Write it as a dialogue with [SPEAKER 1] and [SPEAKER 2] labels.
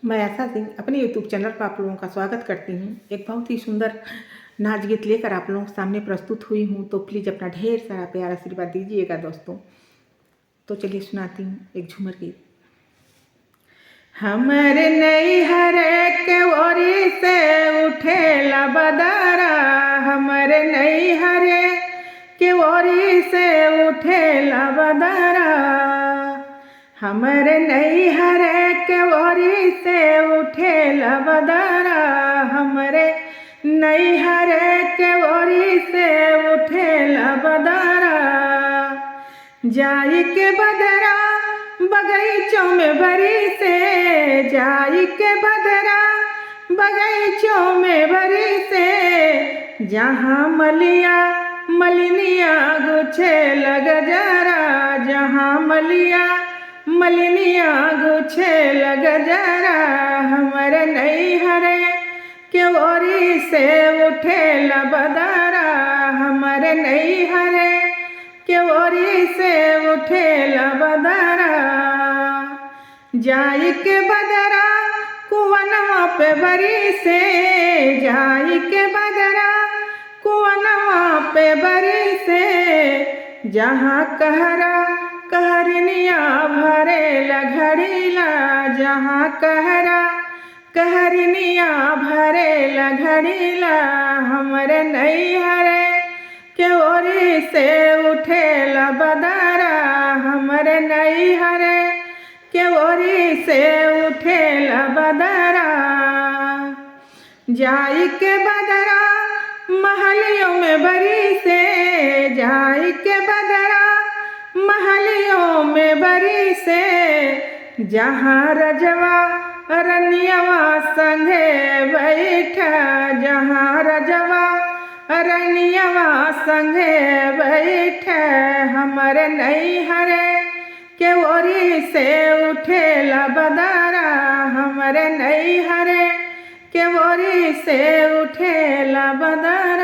[SPEAKER 1] मैं आशा सिंह अपने YouTube channel पर आप लोगों का स्वागत करती हूँ। एक बहुत ही सुंदर नाच गीत लेकर आप लोगों के सामने प्रस्तुत हुई हूँ, तो प्लीज़ अपना ढेर सारा प्यार आशीर्वाद दीजिएगा दोस्तों। तो चलिए सुनाती हूँ एक झूमर गीत। हमरे नैहर के ओरी से उठेला बदरा, हमरे नैहर के ओरी से उठेला बदरा, हमरे नैहर के ओरी से उठेला बदरा, हमरे नैहर के ओरी से उठेला बदरा। जाई के बदरा बगीचों में भरी से, जाई के बदरा बगीचों में भरी से, जहाँ मलिया मलिनिया गुछे लग जरा, जहाँ मलिया मलिनिया गुछे लग जरा, हमरे नैहर के ओरी से उठेला बदरा, हमरे नैहर के ओरी से उठेला बदरा। जाई के बदरा कुवनवा पे बरी से, जाई के बदरा कुवनवा पे बरी से, जहाँ कहरा कहरनिया भरे लगड़ीला, जहाँ कहरा कहरनिया भरे लगड़ीला, हमरे नैहर के ओरी से उठेला बदरा, हमरे नैहर के ओरी से उठेला बदरा। जाई के बदरा महलियों में बरी से, जाई के बदरा महलियों में बरी से, जहाँ रजवा रनियवा संगे बैठा, जहाँ रजवा रनियवा संगे बैठे, हमरे नैहर के ओरी से उठेला बदरा, हमरे नैहर के ओरी से उठेला बदरा।